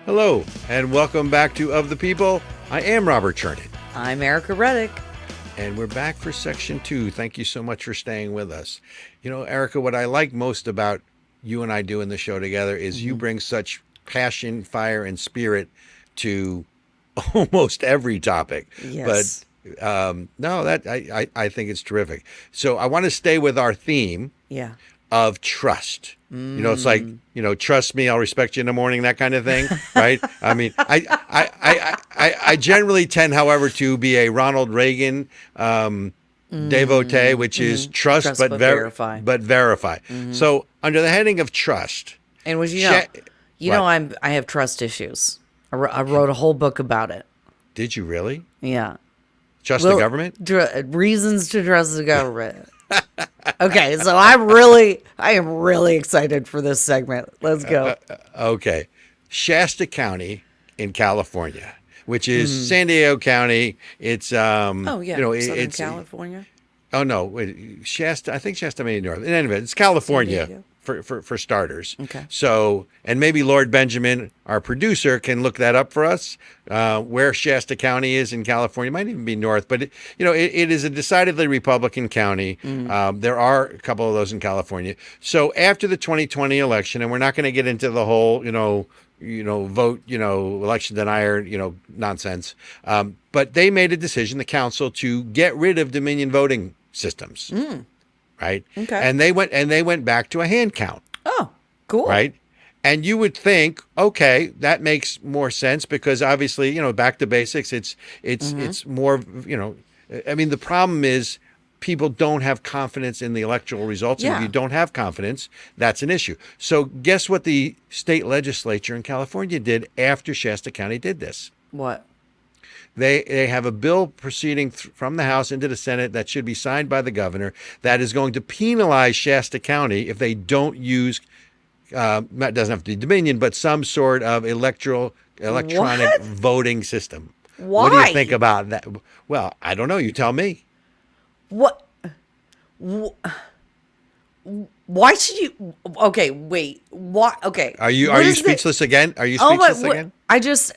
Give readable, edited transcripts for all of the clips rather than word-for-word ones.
Hello, and welcome back to Of the People. I am Robert Chernin. I'm Ericka Redic. And we're back for section 2. Thank you so much for staying with us. You know, Ericka, what I like most about you and I doing the show together is you bring such passion, fire, and spirit to almost every topic. Yes. But no, that I think it's terrific. So I want to stay with our theme of trust. You know, it's like, trust me, I'll respect you in the morning, that kind of thing, right? I mean, I generally tend, however, to be a Ronald Reagan devotee, which is trust but verify. So under the heading of trust, and was I have trust issues. I wrote a whole book about it. Did you really? Yeah. Trust the government? Reasons to trust the government. Okay, so I am really excited for this segment. Let's go. Okay. Shasta County in California, which is San Diego County. It's Southern California. Oh no, Shasta. I think Shasta may be north. In any event, it's California for starters. Okay. So, and maybe Lord Benjamin, our producer, can look that up for us. Where Shasta County is in California, it might even be north, but it is a decidedly Republican county. There are a couple of those in California. So after the 2020 election, and we're not going to get into the whole vote, election denier, nonsense. But they made a decision, the council, to get rid of Dominion voting systems. Right. Okay. And they went back to a hand count. Oh, cool. Right. And you would think, okay, that makes more sense because obviously, back to basics. It's more, I mean, the problem is people don't have confidence in the electoral results. And if you don't have confidence, that's an issue. So guess what the state legislature in California did after Shasta County did this? What? They have a bill proceeding from the House into the Senate that should be signed by the governor that is going to penalize Shasta County if they don't use, that doesn't have to be Dominion, but some sort of electronic voting system. Why? What do you think about that? Well, I don't know. You tell me. What? Why should you? Okay, wait. What? Okay. Are you speechless again? Are you speechless again?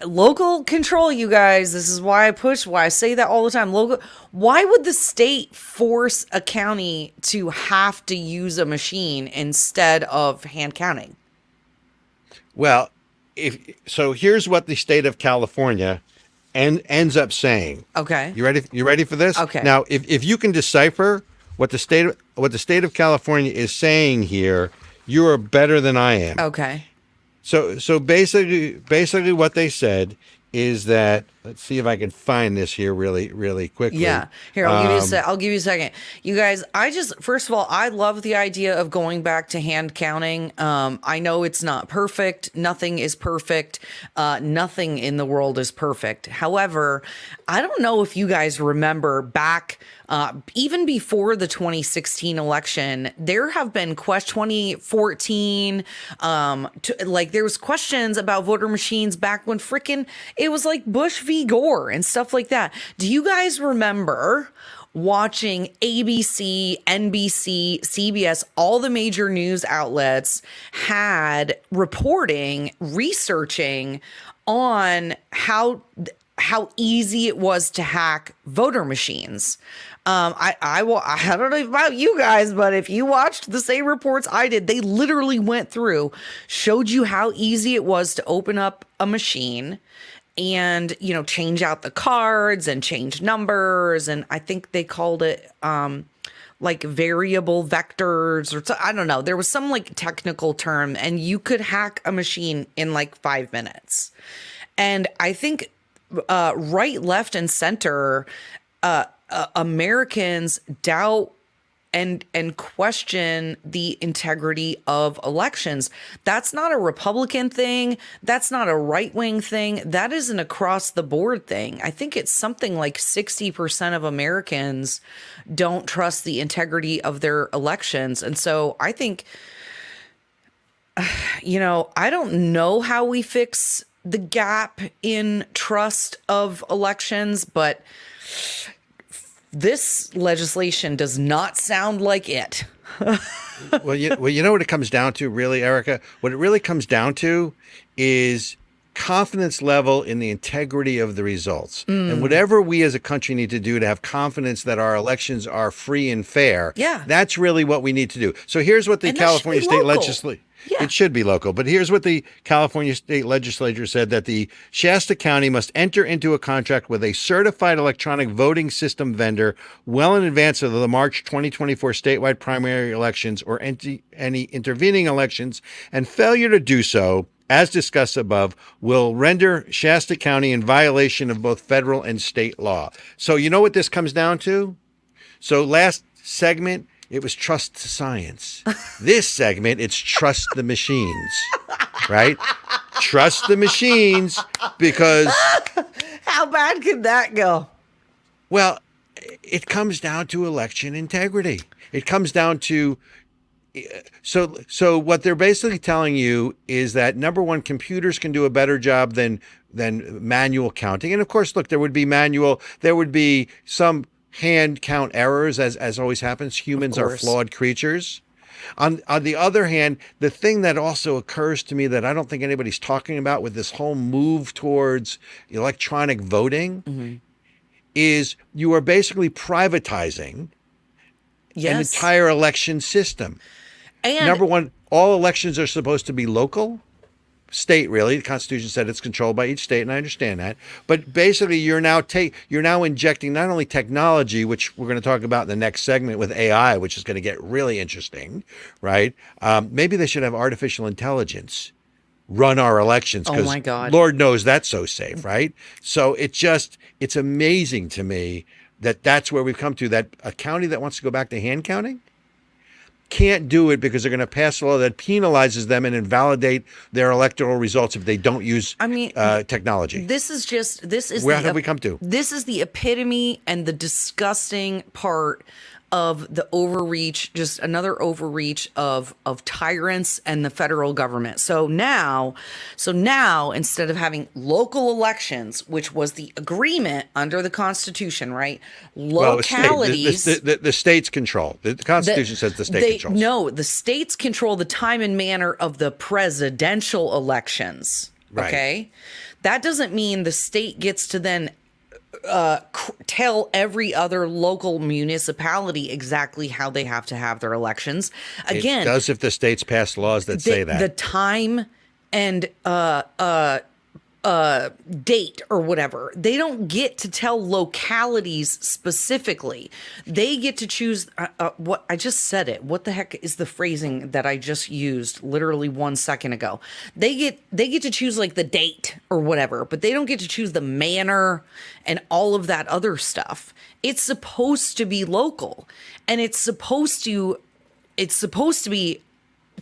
Local control, you guys. This is why I say that all the time. Local. Why would the state force a county to have to use a machine instead of hand counting? Well, here's what the state of California ends up saying. Okay. You ready? You ready for this? Okay. Now, if you can decipher what the state of California is saying here, you are better than I am. Okay. So basically what they said is that, let's see if I can find this here really, really quickly. Yeah. Here, I'll give you a second. You guys, first of all, I love the idea of going back to hand counting. I know it's not perfect. Nothing is perfect. Nothing in the world is perfect. However, I don't know if you guys remember back, even before the 2016 election, there have been 2014, there was questions about voter machines back when it was like Bush v. Gore and stuff like that. Do you guys remember watching ABC, NBC, CBS, all the major news outlets had researching on how easy it was to hack voter machines? I don't know about you guys, but if you watched the same reports I did, they literally went through, showed you how easy it was to open up a machine and, change out the cards and change numbers. And I think they called it, variable vectors or I don't know. There was some technical term and you could hack a machine in 5 minutes. And I think, right, left, and center, Americans doubt and question the integrity of elections. That's not a Republican thing. That's not a right-wing thing. That is an across-the-board thing. I think it's something like 60% of Americans don't trust the integrity of their elections. And so I think, I don't know how we fix the gap in trust of elections, but this legislation does not sound like it. Well, you know what it comes down to, really, Ericka? What it really comes down to is confidence level in the integrity of the results. And whatever we as a country need to do to have confidence that our elections are free and fair, that's really what we need to do. So here's what the California State Legislature, it should be local, but here's what the California State Legislature said, that the Shasta County must enter into a contract with a certified electronic voting system vendor well in advance of the March 2024 statewide primary elections or any intervening elections, and failure to do so, as discussed above, will render Shasta County in violation of both federal and state law. So you know what this comes down to? So last segment, it was trust science. This segment, it's trust the machines, right? Trust the machines, because... How bad could that go? Well, it comes down to election integrity. It comes down to... So what they're basically telling you is that, number one, computers can do a better job than manual counting. And of course, look, there would be some hand count errors, as always happens. Humans are flawed creatures. On the other hand, the thing that also occurs to me that I don't think anybody's talking about with this whole move towards electronic voting is you are basically privatizing an entire election system. And number one, all elections are supposed to be local, state, really. The Constitution said it's controlled by each state, and I understand that. But basically, you're now injecting not only technology, which we're going to talk about in the next segment with AI, which is going to get really interesting, right? Maybe they should have artificial intelligence run our elections, because Lord knows that's so safe, right? So it's amazing to me that that's where we've come to, that a county that wants to go back to hand counting can't do it because they're going to pass a law that penalizes them and invalidate their electoral results if they don't use technology. Where have we come to? This is the epitome and the disgusting part of the overreach, just another overreach of tyrants and the federal government. So now instead of having local elections, which was the agreement under the Constitution, right? Localities. The states control. The Constitution says the state controls. No, the states control the time and manner of the presidential elections. Right. Okay. That doesn't mean the state gets to then tell every other local municipality exactly how they have to have their elections. Again, it does if the states pass laws that say that. The time and date or whatever. They don't get to tell localities specifically. They get to choose what I just said it. What the heck is the phrasing that I just used literally 1 second ago? They get to choose like the date or whatever, but they don't get to choose the manner and all of that other stuff. It's supposed to be local, and it's supposed to be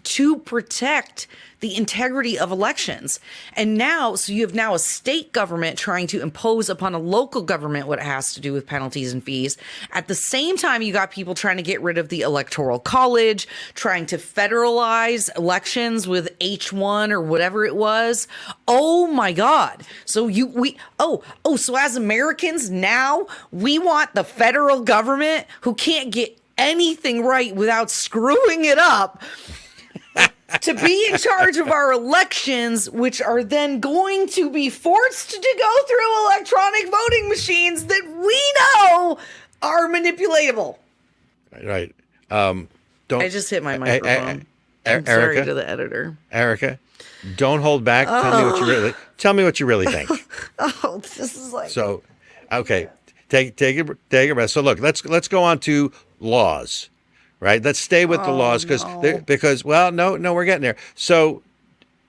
to protect the integrity of elections. And now, so you have now a state government trying to impose upon a local government what it has to do with penalties and fees. At the same time, you got people trying to get rid of the Electoral College, trying to federalize elections with H1 or whatever it was. Oh my God. So so as Americans now, we want the federal government, who can't get anything right without screwing it up, to be in charge of our elections, which are then going to be forced to go through electronic voting machines that we know are manipulatable. Right. I just hit my microphone. I'm sorry to the editor. Ericka, don't hold back. Tell me what you really think. This is like... So, okay. Take a breath. So look, let's go on to laws. Right. Let's stay with the laws because we're getting there. So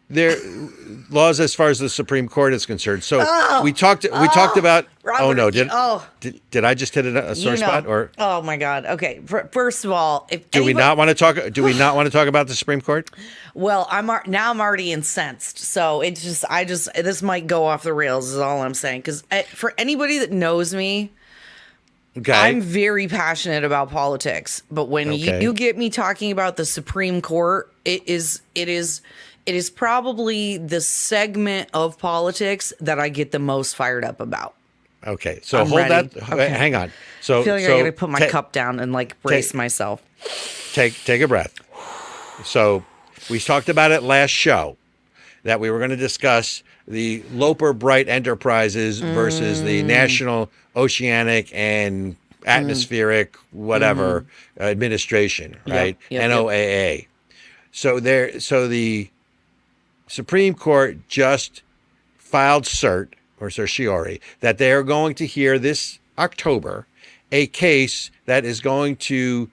there laws as far as the Supreme Court is concerned. So we talked about. Robert, did I just hit a sore spot or? Oh my God. Okay. First of all, do we not want to talk about the Supreme Court? Well, I'm already incensed. So this might go off the rails is all I'm saying. Because for anybody that knows me, okay, I'm very passionate about politics, but when you get me talking about the Supreme Court, it is probably the segment of politics that I get the most fired up about. Okay, so hold that. Okay. Hang on. So I feel like I got to put my cup down and brace myself. Take a breath. So we talked about it last show. that we were going to discuss the Loper Bright Enterprises versus the National Oceanic and Atmospheric whatever administration, right? NOAA. So the Supreme Court just filed cert or certiorari that they are going to hear this October a case that is going to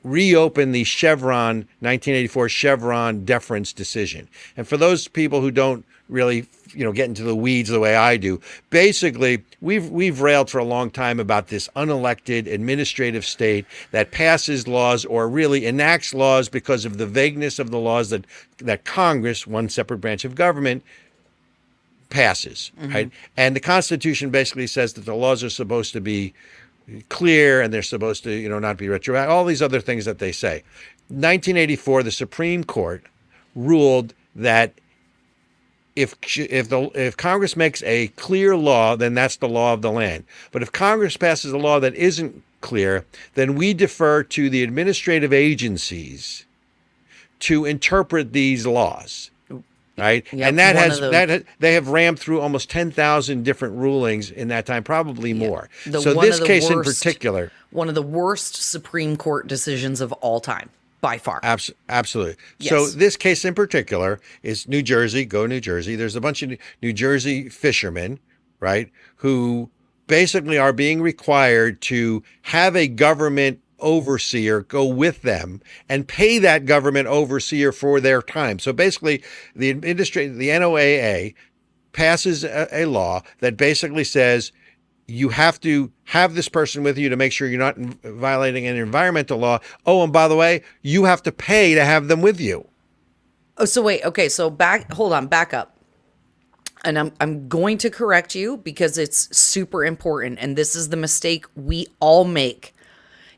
reopen the Chevron 1984 Chevron deference decision. And for those people who don't really, get into the weeds the way I do, basically we've railed for a long time about this unelected administrative state that passes laws or really enacts laws because of the vagueness of the laws that Congress, one separate branch of government, passes, right? And the Constitution basically says that the laws are supposed to be clear and they're supposed to, not be retroactive, all these other things that they say. 1984, the Supreme Court ruled that if Congress makes a clear law, then that's the law of the land. But if Congress passes a law that isn't clear, then we defer to the administrative agencies to interpret these laws. Right. Yep, and they have rammed through almost 10,000 different rulings in that time, probably more. So this case in particular, one of the worst Supreme Court decisions of all time, by far. Absolutely. Yes. So this case in particular is New Jersey, go New Jersey. There's a bunch of New Jersey fishermen, right, who basically are being required to have a government overseer go with them and pay that government overseer for their time. So basically, the NOAA passes a law that basically says you have to have this person with you to make sure you're not violating an environmental law. Oh, and by the way, you have to pay to have them with you. Oh, so wait, okay, so back up. And I'm going to correct you because it's super important, and this is the mistake we all make.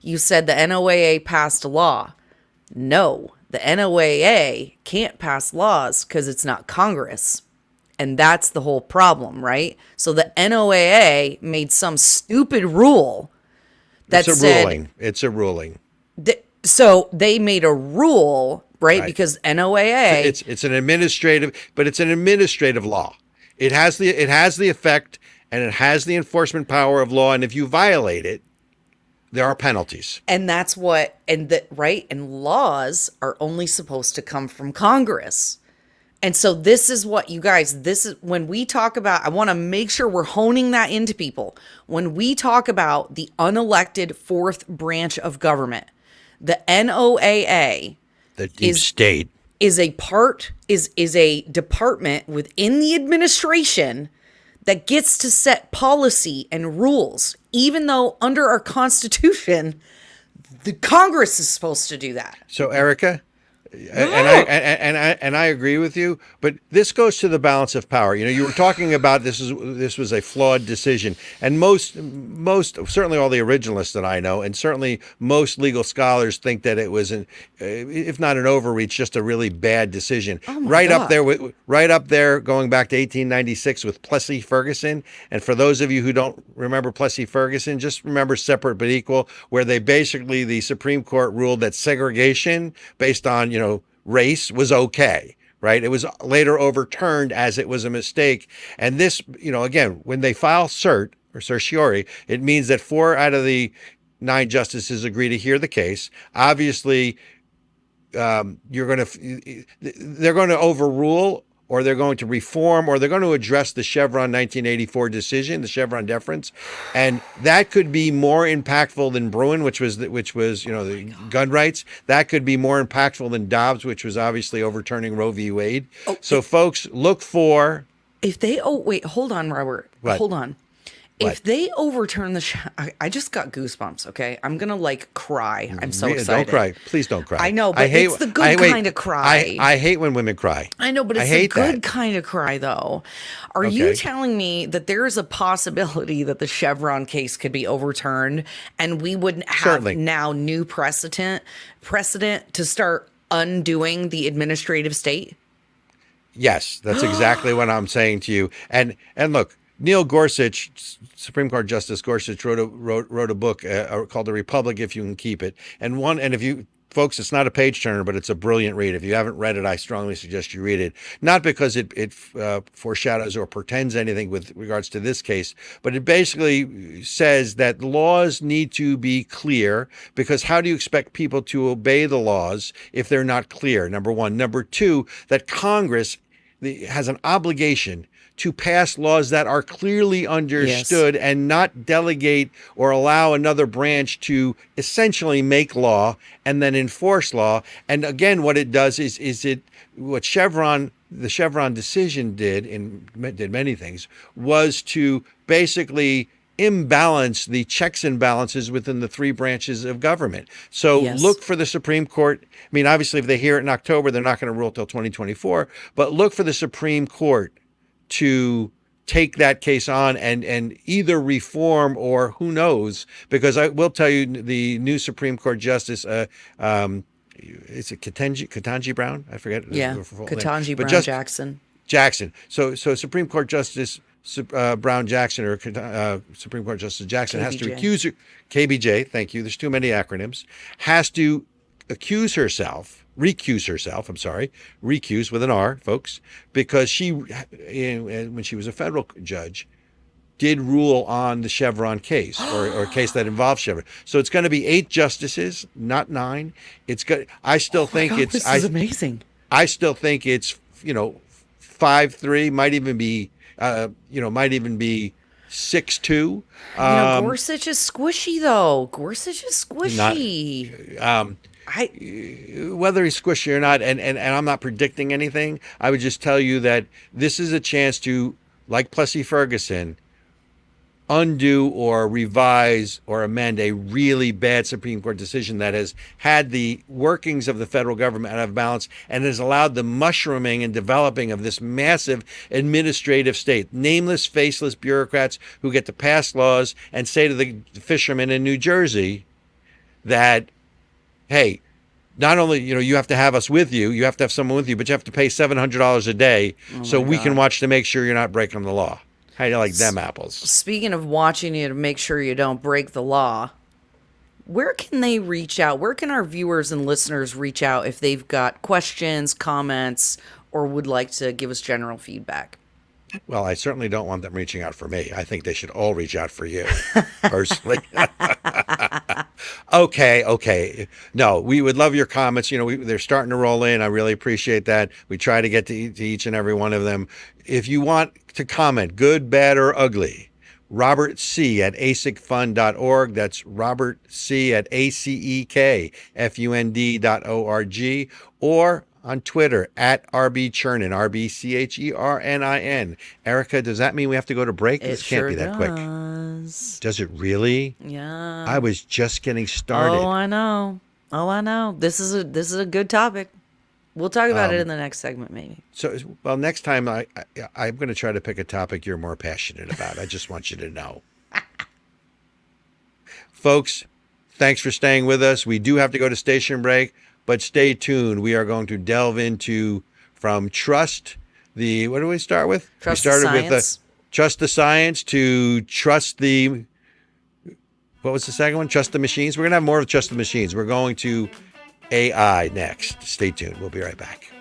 You said the NOAA passed a law. No, the NOAA can't pass laws because it's not Congress. And that's the whole problem, right? So the NOAA made some stupid rule that said... It's a ruling. So they made a rule, right? Because NOAA... It's an administrative law. It has the effect and it has the enforcement power of law. And if you violate it, there are penalties. And that's what, right? And laws are only supposed to come from Congress. And so this is what you guys, this is when we talk about, I want to make sure we're honing that into people. When we talk about the unelected fourth branch of government, the NOAA, the deep state, is a department within the administration that gets to set policy and rules, even though under our Constitution, the Congress is supposed to do that. So, Ericka, and I agree with you, but this goes to the balance of power. You were talking about this was a flawed decision, and most certainly all the originalists that I know, and certainly most legal scholars think that it was if not an overreach, just a really bad decision. Oh my God. Right up there, going back to 1896 with Plessy Ferguson. And for those of you who don't remember Plessy Ferguson, just remember Separate but Equal, where the Supreme Court ruled that segregation based on race was okay, right? It was later overturned as it was a mistake. And this, again, when they file cert or certiorari, it means that 4 out of the 9 justices agree to hear the case. Obviously, they're going to overrule, or they're going to reform, or they're going to address the Chevron 1984 decision, the Chevron deference, and that could be more impactful than Bruin, which was the gun rights. That could be more impactful than Dobbs, which was obviously overturning Roe v. Wade. Oh, so, folks, look for wait, hold on, Robert. What? Hold on. If they overturn I just got goosebumps, okay? I'm going to cry. I'm so excited. Don't cry. Please don't cry. I know, but it's the good kind of cry. I hate when women cry. I know, but it's the good kind of cry, though. Are you telling me that there is a possibility that the Chevron case could be overturned and we would have now new precedent to start undoing the administrative state? Yes, that's exactly what I'm saying to you. And look, Neil Gorsuch, Supreme Court Justice Gorsuch, wrote a book called "The Republic If You Can Keep It," and if you folks, it's not a page turner, but it's a brilliant read. If you haven't read it, I strongly suggest you read it. Not because it foreshadows or pretends anything with regards to this case, but it basically says that laws need to be clear, because how do you expect people to obey the laws if they're not clear? Number one. Number two, that Congress has an obligation to pass laws that are clearly understood, and not delegate or allow another branch to essentially make law and then enforce law. And again, what it does is what the Chevron decision did many things, was to basically imbalance the checks and balances within the three branches of government. So look for the Supreme Court. I mean, obviously, if they hear it in October, they're not going to rule till 2024, but look for the Supreme Court to take that case on and either reform, or who knows, because I will tell you, the new Supreme Court Justice, is it Ketanji Brown? I forget. Ketanji Brown Jackson. Jackson. So Supreme Court Justice Brown Jackson, or Supreme Court Justice Jackson, has to recuse her. KBJ, thank you. There's too many acronyms. Has to recuse herself with an R, folks, because she, when she was a federal judge, did rule on the Chevron case, or a case that involves Chevron. So it's going to be 8 justices, not 9. It's good. I still think this is amazing. I still think it's 5-3, might even be 6-2. Gorsuch is squishy, though. Gorsuch is squishy. Whether he's squishy or not, and I'm not predicting anything, I would just tell you that this is a chance to, like Plessy Ferguson, undo or revise or amend a really bad Supreme Court decision that has had the workings of the federal government out of balance, and has allowed the mushrooming and developing of this massive administrative state. Nameless, faceless bureaucrats who get to pass laws and say to the fishermen in New Jersey that, hey, not only, you have to have us with you, you have to have someone with you, but you have to pay $700 a day so we can watch to make sure you're not breaking the law. How do you like them apples? Speaking of watching you to make sure you don't break the law, where can they reach out? Where can our viewers and listeners reach out if they've got questions, comments, or would like to give us general feedback? Well, I certainly don't want them reaching out for me. I think they should all reach out for you, personally. Okay. No, we would love your comments. They're starting to roll in. I really appreciate that. We try to get to each and every one of them. If you want to comment, good, bad, or ugly, Robert C. at acekfund.org. That's Robert C. at acekfund.org. Or on Twitter at RB Chernin, RBCHERNIN. Ericka, does that mean we have to go to break? This can't be that quick. Does it really? Yeah. I was just getting started. Oh, I know. This is a good topic. We'll talk about it in the next segment, maybe. So, next time I'm going to try to pick a topic you're more passionate about. I just want you to know. Folks, thanks for staying with us. We do have to go to station break, but stay tuned. We are going to delve into from trust. What do we start with? We started with trust the science to trust the. What was the second one? Trust the machines. We're going to have more of trust the machines. We're going to AI next. Stay tuned. We'll be right back.